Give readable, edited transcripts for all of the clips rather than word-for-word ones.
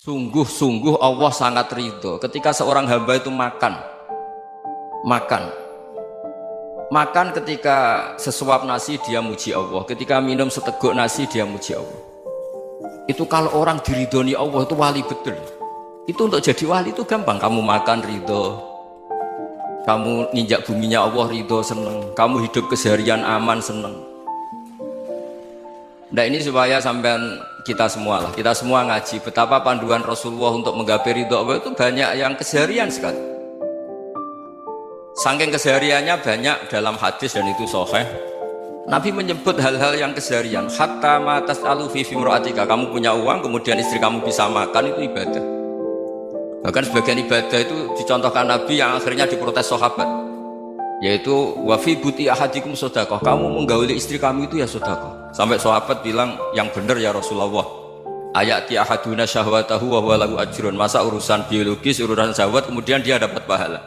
Sungguh-sungguh Allah sangat ridho ketika seorang hamba itu makan ketika sesuap nasi dia muji Allah, ketika minum seteguk nasi dia muji Allah. Itu kalau orang diridhoni Allah itu wali betul. Itu untuk jadi wali itu gampang. Kamu makan ridho, kamu ninjak buminya Allah ridho seneng, kamu hidup keseharian aman seneng. Nah ini supaya sampean kita semua ngaji betapa panduan Rasulullah untuk menggapai ridho Allah itu banyak yang keseharian sekali. Saking kesehariannya banyak dalam hadis dan itu sahih. Nabi menyebut hal-hal yang keseharian. Hatta ma tas'alu fi imra'atika, kamu punya uang kemudian istri kamu bisa makan, itu ibadah. Bahkan sebagian ibadah itu dicontohkan Nabi yang akhirnya diprotes sahabat, yaitu wa fi buti ahadikum sedekah, kamu menggauli istri kamu itu ya sedekah. Sampai sahabat bilang, yang benar ya Rasulullah, ayati ahaduna syahwatahu wa huwa lahu ajrun, masa urusan biologis, urusan syahwat kemudian dia dapat pahala.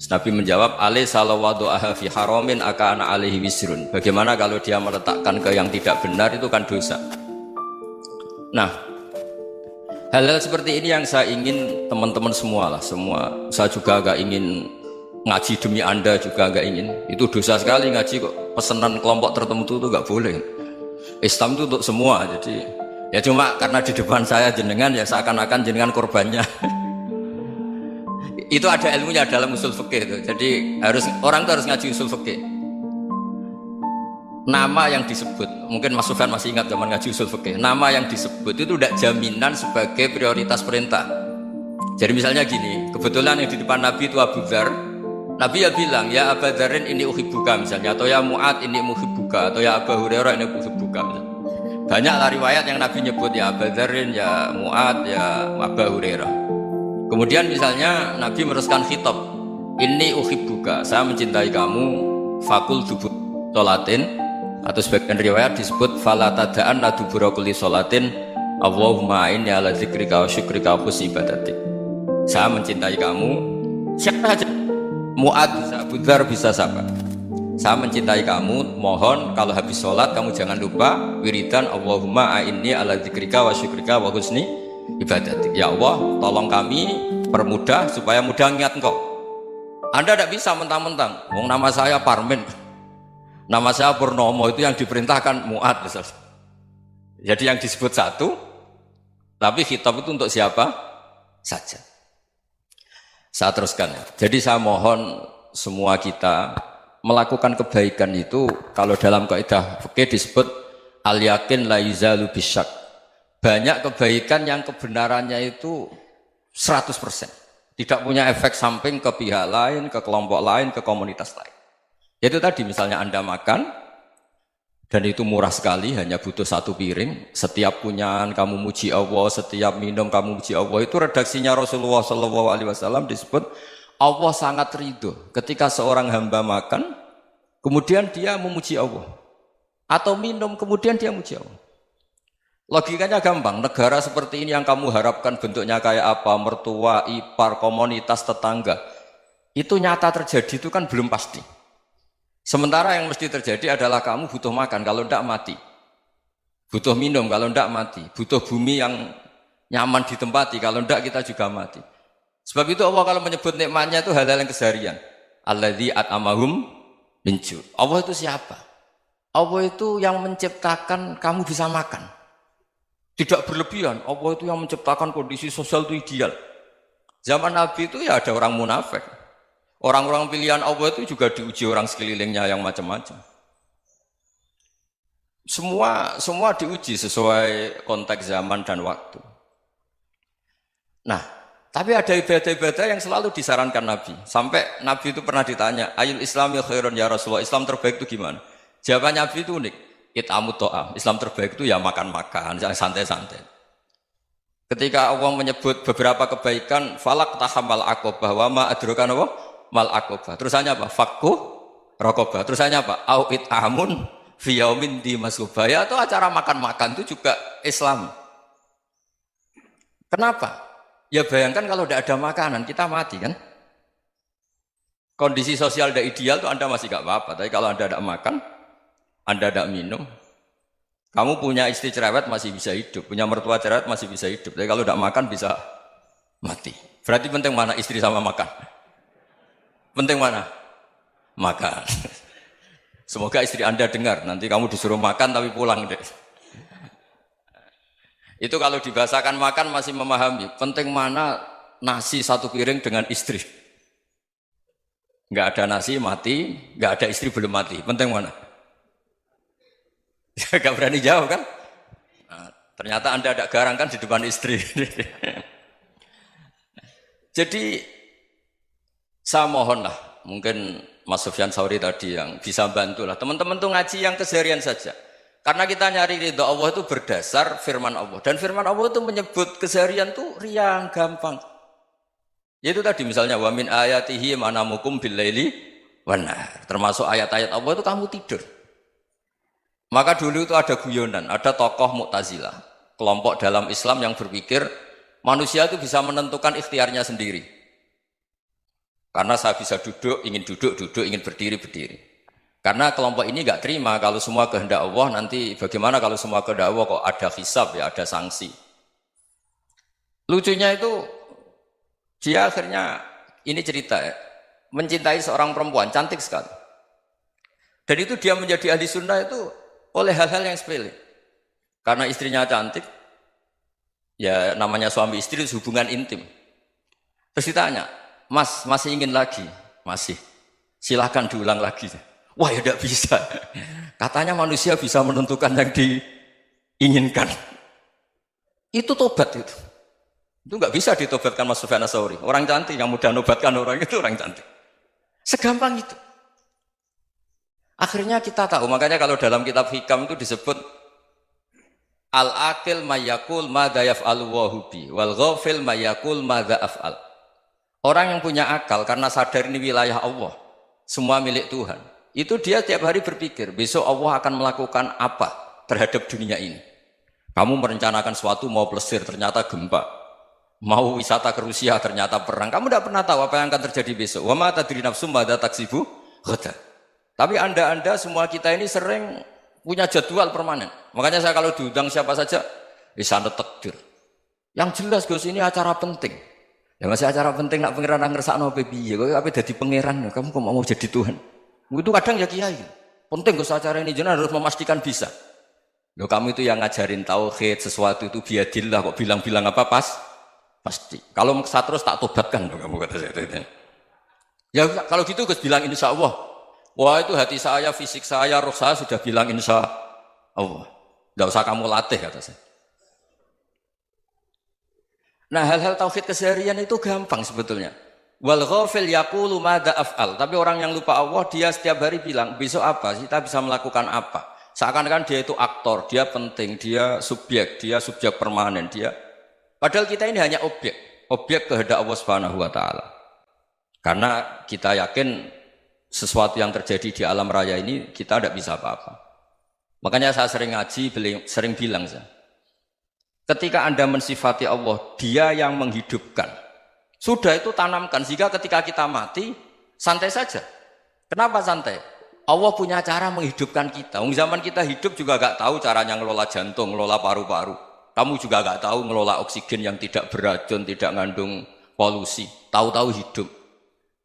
Nabi menjawab, alaysa lawadu'aha fi haramin akana alaihi wisrun, bagaimana kalau dia meletakkan ke yang tidak benar, itu kan dosa. Nah, hal-hal seperti ini yang saya ingin teman-teman semua, saya juga agak ingin ngaji demi Anda, juga agak ingin. Itu dosa sekali ngaji kok pesanan kelompok tertentu itu gak boleh. Islam itu untuk semua, jadi ya cuma karena di depan saya jenengan ya seakan-akan jenengan korbannya. Itu ada ilmunya dalam usul fikih itu. Jadi orang itu harus ngaji usul fikih. Nama yang disebut, mungkin Mas Sufyan masih ingat zaman ngaji usul fikih, nama yang disebut itu tidak jaminan sebagai prioritas perintah. Jadi misalnya gini, kebetulan yang di depan Nabi itu Abu Dzar, Nabi ya bilang, ya Abu Dzarin ini uhibbuka misalnya, atau ya Mu'ad ini uhibbuka, atau ya Abu Hurairah ini uhibbuka. Banyaklah riwayat yang Nabi nyebut ya Abu Dzarin, ya Mu'ad, ya Abu Hurairah. Kemudian misalnya Nabi meneruskan khitab, ini uhibbuka, saya mencintai kamu, fakul dubur sholatin, atau sebagian riwayat disebut fala tada'an dubura kulli sholatin Allahumma inni ala dzikrika wa syukrika wa husni ibadatik. Saya mencintai kamu, siapa saja, Mu'ad bisa, Abu Dzar bisa, siapa. Saya mencintai kamu, mohon kalau habis sholat kamu jangan lupa wiridan Allahumma a'inni ala dzikrika wa syukrika wa husni ibadatik. Ya Allah, tolong kami permudah supaya mudah ingat Engkau. Anda tidak bisa mentang-mentang, nama saya Parmin, nama saya Purnomo, itu yang diperintahkan Mu'ad. Jadi yang disebut satu, tapi khitab itu untuk siapa saja. Saya teruskan ya. Jadi saya mohon semua kita melakukan kebaikan itu, kalau dalam kaidah fikih disebut al-yakin la yuzalu bisyak. Banyak kebaikan yang kebenarannya itu 100%. Tidak punya efek samping ke pihak lain, ke kelompok lain, ke komunitas lain. Yaitu tadi misalnya Anda makan, dan itu murah sekali, hanya butuh satu piring. Setiap punyaan kamu muji Allah, setiap minum kamu muji Allah. Itu redaksinya Rasulullah SAW disebut Allah sangat ridho ketika seorang hamba makan, kemudian dia memuji Allah, atau minum kemudian dia muji Allah. Logikanya gampang. Negara seperti ini yang kamu harapkan bentuknya kayak apa, mertua, ipar, komunitas, tetangga, itu nyata terjadi itu kan belum pasti. Sementara yang mesti terjadi adalah kamu butuh makan, kalau tidak mati. Butuh minum, kalau tidak mati. Butuh bumi yang nyaman ditempati, kalau tidak kita juga mati. Sebab itu Allah kalau menyebut nikmatnya itu hal-hal yang keseharian. Alladzi at'amahum min ju'. Allah itu siapa? Allah itu yang menciptakan kamu bisa makan. Tidak berlebihan. Allah itu yang menciptakan kondisi sosial itu ideal. Zaman Nabi itu ya ada orang munafik. Orang-orang pilihan Allah itu juga diuji orang sekelilingnya yang macam-macam. Semua diuji sesuai konteks zaman dan waktu. Nah, tapi ada ibadah-ibadah yang selalu disarankan Nabi. Sampai Nabi itu pernah ditanya, ayul islami khairun ya Rasulullah, Islam terbaik itu gimana? Jawaban Nabi itu unik. It'amut to'am. Islam terbaik itu ya makan-makan, yang santai-santai. Ketika Allah menyebut beberapa kebaikan, falak tahamal aqobah, wa ma adrokan apa? Mal aqobah. Terusannya apa? Fakku raqobah. Terusannya apa? Au it'amun fi yaumin di masubah. Ya, itu acara makan-makan itu juga Islam. Kenapa? Ya bayangkan kalau tidak ada makanan, kita mati kan? Kondisi sosial tidak ideal itu Anda masih gak apa-apa. Tapi kalau Anda tidak makan, Anda tidak minum, Kamu punya istri cerewet masih bisa hidup, punya mertua cerewet masih bisa hidup. Tapi kalau tidak makan bisa mati. Berarti penting mana istri sama makan? Penting mana? Makan. Semoga istri Anda dengar, nanti kamu disuruh makan tapi pulang deh. Itu kalau dibahasakan makan masih memahami. Penting mana nasi satu piring dengan istri. Nggak ada nasi mati, nggak ada istri belum mati. Penting mana? Gak berani jawab kan? Nah, ternyata Anda ada garang kan di depan istri. Jadi saya mohonlah, mungkin Mas Sufyan Sauri tadi yang bisa bantulah. Teman-teman tuh ngaji yang keseharian saja. Karena kita nyari ridho Allah itu berdasar firman Allah. Dan firman Allah itu menyebut keseharian tuh riang, gampang. Yaitu tadi misalnya wa min ayatihi manamukum billaili wan nahar. Termasuk ayat-ayat Allah itu kamu tidur. Maka dulu itu ada guyonan, ada tokoh Mu'tazilah, kelompok dalam Islam yang berpikir manusia itu bisa menentukan ikhtiarnya sendiri. Karena saya bisa duduk, ingin berdiri, berdiri. Karena kelompok ini nggak terima kalau semua kehendak Allah, nanti bagaimana kalau semua kehendak Allah kok ada hisab ya, ada sanksi. Lucunya itu dia akhirnya, ini cerita ya, mencintai seorang perempuan, cantik sekali. Dan itu dia menjadi ahli sunnah itu oleh hal-hal yang sepele. Karena istrinya cantik, ya namanya suami istri itu hubungan intim. Terus ditanya, Mas, masih ingin lagi? Masih. Silahkan diulang lagi. Wah ya tidak bisa. Katanya manusia bisa menentukan yang diinginkan. Itu tobat itu. Itu nggak bisa ditobatkan Mas Sufyan Ats-Tsauri. Orang cantik yang mudah nobatkan orang itu orang cantik. Segampang itu. Akhirnya kita tahu, makanya kalau dalam kitab Hikam itu disebut al-aqil mayyakul madza yaf'alu wa hubi wal ghafil mayyakul madza af'al. Orang yang punya akal karena sadar ini wilayah Allah, semua milik Tuhan. Itu dia tiap hari berpikir, besok Allah akan melakukan apa terhadap dunia ini. Kamu merencanakan sesuatu mau plesir, ternyata gempa. Mau wisata ke Rusia, ternyata perang. Kamu tidak pernah tahu apa yang akan terjadi besok. Wa ma tadri nafsum madza taksibu ghadan. Tapi anda semua kita ini sering punya jadwal permanen. Makanya saya kalau diundang siapa saja, bisa takdir. Yang jelas Gus ini acara penting. Ya masih acara penting nak pangeran ngersakno piye? Kok ape dadi pangeran? Kamu kok mau jadi Tuhan? Itu kadang ya kiai. Penting Gus acara ini jenengan harus memastikan bisa. Loh kamu itu yang ngajarin tauhid, sesuatu itu biadillah kok bilang-bilang apa pasti. Kalau maksa terus tak tobatkan loh kamu kata saya. Ya kalau gitu Gus bilang insya Allah. Wah itu hati saya, fisik saya, roh saya sudah bilang insya Allah. Tidak usah kamu latih kata saya. Nah hal-hal tauhid keseharian itu gampang sebetulnya. Wal ghafil yaqulu madza af'al. Tapi orang yang lupa Allah dia setiap hari bilang besok apa? Kita bisa melakukan apa? Seakan-akan dia itu aktor, dia penting, dia subjek permanen, dia. Padahal kita ini hanya objek kehendak Allah Subhanahu wa taala. Karena kita yakin sesuatu yang terjadi di alam raya ini kita tidak bisa apa-apa. Makanya saya sering ngaji, sering bilang saya, ketika Anda mensifati Allah, dia yang menghidupkan. Sudah itu tanamkan, sehingga ketika kita mati, santai saja. Kenapa santai? Allah punya cara menghidupkan kita. Zaman kita hidup juga gak tahu caranya ngelola jantung, ngelola paru-paru. Kamu juga gak tahu ngelola oksigen yang tidak beracun, tidak mengandung polusi. Tahu-tahu hidup.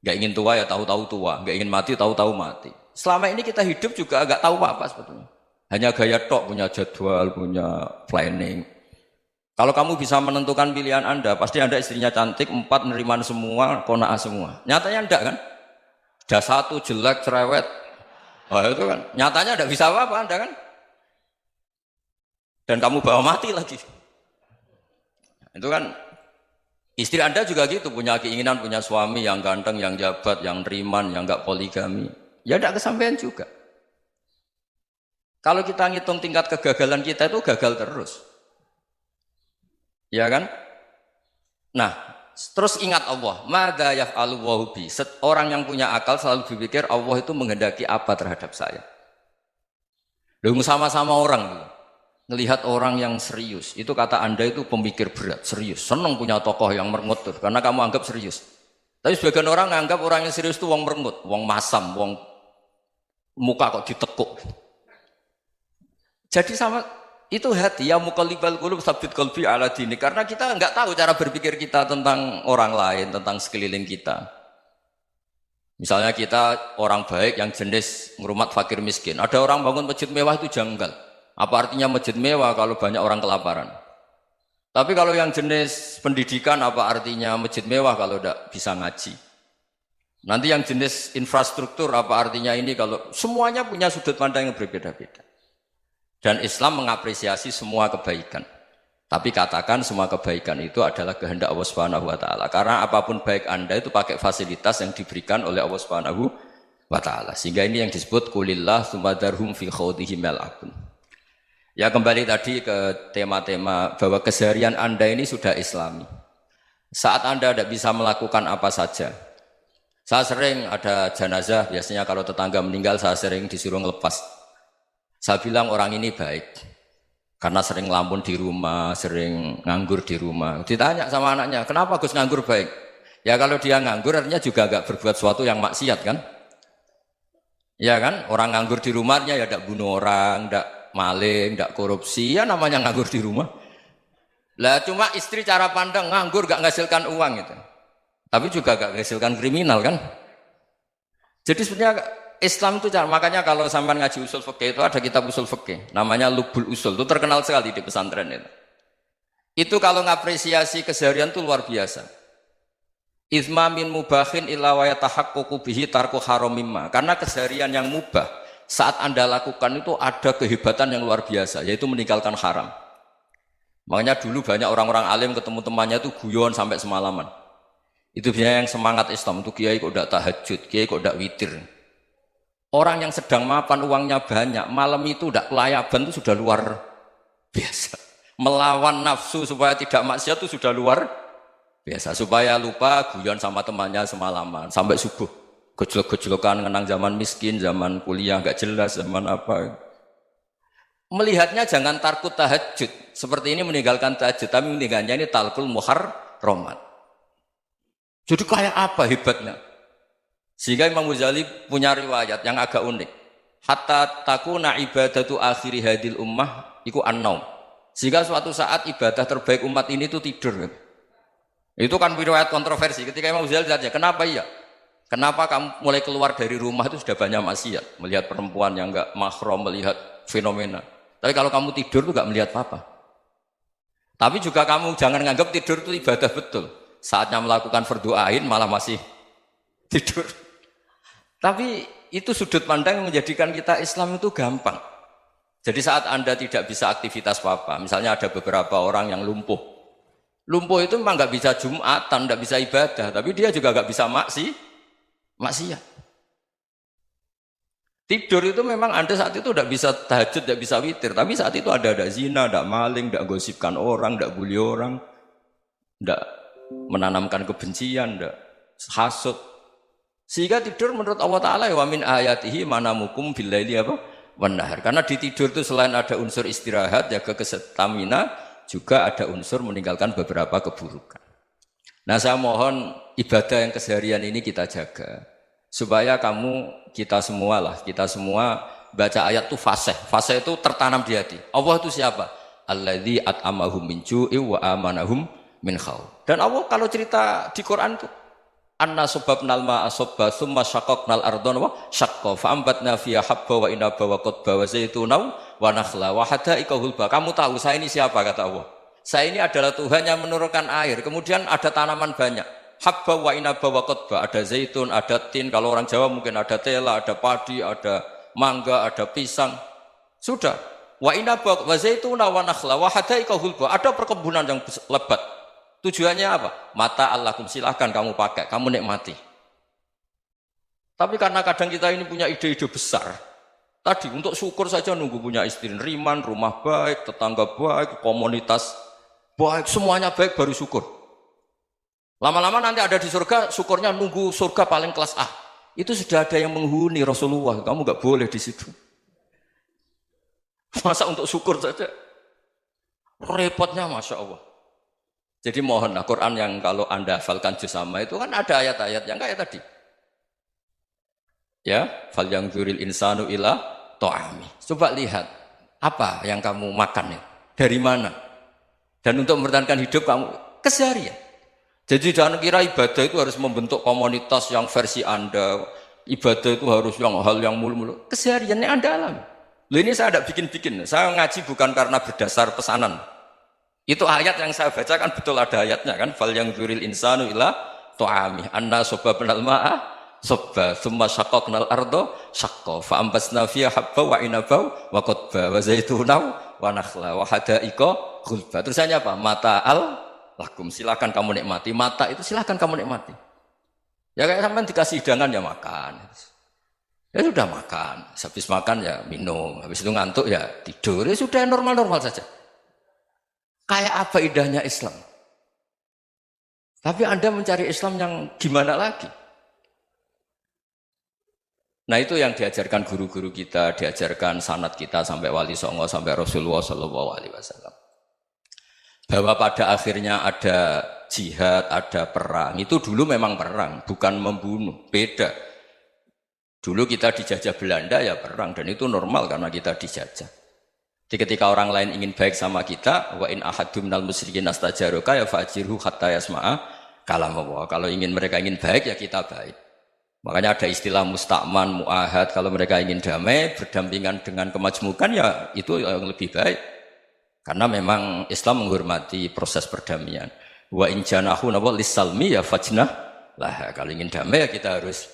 Gak ingin tua ya tahu-tahu tua, gak ingin mati tahu-tahu mati. Selama ini kita hidup juga agak tahu apa sebetulnya. Hanya gaya tok, punya jadwal, punya planning. Kalau kamu bisa menentukan pilihan Anda, pasti Anda istrinya cantik, 4 neriman semua, kona'ah semua. Nyatanya enggak kan? Ada 1 jelek, cerewet. Oh itu kan, nyatanya enggak bisa apa-apa Anda kan? Dan kamu bawa mati lagi. Itu kan istri Anda juga gitu, punya keinginan, punya suami yang ganteng, yang jabat, yang riman, yang enggak poligami. Ya enggak kesampaian juga. Kalau kita ngitung tingkat kegagalan kita itu gagal terus. Ya kan? Nah, terus ingat Allah. Madza yaf'alu wa hubi. Orang yang punya akal selalu berpikir Allah itu menghendaki apa terhadap saya. Lalu sama-sama orang ngelihat orang yang serius, itu kata Anda itu pemikir berat, serius, senang punya tokoh yang merengut tuh, karena kamu anggap serius. Tapi sebagian orang anggap orang yang serius itu wong merengut, wong masam, wong muka kok ditekuk. Jadi sama itu hati ya muqallibal qulub tsabbit qalbi ala dinik, karena kita nggak tahu cara berpikir kita tentang orang lain, tentang sekeliling kita. Misalnya kita orang baik yang jenis ngrumat fakir miskin. Ada orang bangun masjid mewah itu janggal. Apa artinya masjid mewah kalau banyak orang kelaparan? Tapi kalau yang jenis pendidikan apa artinya masjid mewah kalau tidak bisa ngaji? Nanti yang jenis infrastruktur apa artinya ini kalau semuanya punya sudut pandang yang berbeda-beda. Dan Islam mengapresiasi semua kebaikan. Tapi katakan semua kebaikan itu adalah kehendak Allah Subhanahu wa taala. Karena apapun baik Anda itu pakai fasilitas yang diberikan oleh Allah Subhanahu wa taala. Sehingga ini yang disebut qulillah tsumma darhum fi khawdihim yal'abun. Ya kembali tadi ke tema-tema bahwa keseharian Anda ini sudah Islami. Saat Anda tidak bisa melakukan apa saja. Saya sering ada jenazah, biasanya kalau tetangga meninggal saya sering disuruh ngelepas. Saya bilang orang ini baik. Karena sering ngelamun di rumah, sering nganggur di rumah. Ditanya sama anaknya, kenapa Gus nganggur baik? Ya kalau dia nganggur artinya juga agak berbuat sesuatu yang maksiat kan? Ya kan? Orang nganggur di rumahnya ya tidak bunuh orang, tidak maling, tidak korupsi, ya namanya nganggur di rumah. Lah cuma istri cara pandang nganggur gak menghasilkan uang itu. Tapi juga gak menghasilkan kriminal kan? Jadi sebenarnya Islam itu makanya kalau sampai ngaji usul fikih itu ada kitab usul fikih namanya Lubul Usul, itu terkenal sekali di pesantren itu. Itu kalau ngapresiasi keseharian itu luar biasa. Izma min mubahin illa wa yatahaqqaqu bihi tarku haramimma. Karena keseharian yang mubah saat Anda lakukan itu ada kehebatan yang luar biasa, yaitu meninggalkan haram. Makanya dulu banyak orang-orang alim ketemu temannya itu guyon sampai semalaman. Itu biasanya yang semangat Islam itu kiai kok tidak tahajud, kiai kok tidak witir. Orang yang sedang mapan uangnya banyak, malam itu tidak kelayaban itu sudah luar biasa. Melawan nafsu supaya tidak maksiat itu sudah luar biasa. Supaya lupa guyon sama temannya semalaman sampai subuh. Gejolak-gejolokan ngenang zaman miskin, zaman kuliah nggak jelas, zaman apa. Melihatnya jangan tarkut tahajud. Seperti ini meninggalkan tahajud, tapi meninggalnya ini talkul muharramat. Jadi kayak apa hebatnya? Sehingga Imam Ghazali punya riwayat yang agak unik. Hatta takuna ibadatu akhiri hadil ummah iku an-naum. Sehingga suatu saat ibadah terbaik umat ini itu tidur. Itu kan riwayat kontroversi. Ketika Imam Ghazali tanya, kenapa iya? Kenapa kamu mulai keluar dari rumah itu sudah banyak maksiat? Melihat perempuan yang enggak mahram, melihat fenomena. Tapi kalau kamu tidur itu enggak melihat apa-apa. Tapi juga kamu jangan nganggap tidur itu ibadah betul. Saatnya melakukan fardu ain malah masih tidur. Tapi itu sudut pandang yang menjadikan kita Islam itu gampang. Jadi saat Anda tidak bisa aktivitas apa-apa, misalnya ada beberapa orang yang lumpuh. Lumpuh itu memang nggak bisa Jumatan, nggak bisa ibadah, tapi dia juga nggak bisa maksiat. Tidur itu memang Anda saat itu tidak bisa tahajud, tidak bisa witir, tapi saat itu ada zina, ada maling, tidak gosipkan orang, tidak bully orang, tidak menanamkan kebencian, tidak hasud. Sehingga tidur menurut Allah Ta'ala wa min ayatihi manamukum billaili apa? Wan-nahar. Karena di tidur itu selain ada unsur istirahat, jaga kestamina, juga ada unsur meninggalkan beberapa keburukan. Nah saya mohon ibadah yang keseharian ini kita jaga. Supaya kita semua baca ayat itu fasih. Fasih itu tertanam di hati. Allah itu siapa? Alladzi at'amahum min ju'i wa amanahum min khauf. Dan Allah kalau cerita di Quran itu anna sababnal ma'a sabba thumma syaqaqnal ardha wa syaqqa fa ambatna fiha habba wa inaba wa qadba wa zaituna wa nakhla wa hadaika hulba. Kamu tahu saya ini siapa kata Allah? Saya ini adalah Tuhan yang menurunkan air, kemudian ada tanaman banyak. Habba wa inaba wa qadba, ada zaitun, ada tin, kalau orang Jawa mungkin ada tela, ada padi, ada mangga, ada pisang. Sudah. Wa inaba wa zaituna wa nakhla wa hadaika hulba, ada perkebunan yang lebat. Tujuannya apa? Mata Allahkum, silahkan kamu pakai, kamu nikmati. Tapi karena kadang kita ini punya ide-ide besar. Tadi untuk syukur saja nunggu punya istri riman, rumah baik, tetangga baik, komunitas baik, semuanya baik baru syukur. Lama-lama nanti ada di surga, syukurnya nunggu surga paling kelas A. Itu sudah ada yang menghuni Rasulullah, kamu nggak boleh di situ. Masa untuk syukur saja? Repotnya Masya Allah. Jadi mohonlah Quran yang kalau Anda hafalkan juz sama itu kan ada ayat-ayat yang kayak tadi. Ya, fal yanzuril insanu ila ta'ami. Coba lihat Apa yang kamu makan ya? Dari mana? Dan untuk mempertahankan hidup kamu keseharian. Jadi jangan kira ibadah itu harus membentuk komunitas yang versi Anda. Ibadah itu harus yang hal yang mulu-mulu. Kesehariannya Anda alami. Loh ini saya tidak bikin-bikin. Saya ngaji bukan karena berdasar pesanan. Itu ayat yang saya baca kan betul ada ayatnya kan. Fal yang dzuril insanu ila ta'ami. Anna soba penal ma'a sobba. Thumma syaqaqnal ardo syaqqa. Fa'ambasna fiha habba wa inabau wa qodba. Wa zaitunau wa nakhla wa hadaika ghulba. Terusannya apa? Mata'al lakum. Silakan kamu nikmati. Mata itu silakan kamu nikmati. Ya kayak sampean dikasih hidangan ya makan. Ya sudah makan. Habis makan ya minum. Habis itu ngantuk ya tidur. Ya sudah normal-normal saja. Kayak apa indahnya Islam. Tapi Anda mencari Islam yang gimana lagi? Nah itu yang diajarkan guru-guru kita, diajarkan sanad kita sampai Wali Songo, sampai Rasulullah SAW. Bahwa pada akhirnya ada jihad, ada perang. Itu dulu memang perang, bukan membunuh. Beda. Dulu kita dijajah Belanda ya perang, dan itu normal karena kita dijajah. Jadi ketika orang lain ingin baik sama kita, wa in ahadum minal musyrikin astajaroka ya fajirhu hatta yasma'a kalam Allah. Kalau mereka ingin baik ya kita baik. Makanya ada istilah musta'man, mu'ahad. Kalau mereka ingin damai, berdampingan dengan kemajmukan ya itu yang lebih baik. Karena memang Islam menghormati proses perdamaian. Wa in janahu lis-salmi ya fajnah lah. Kalau ingin damai ya kita harus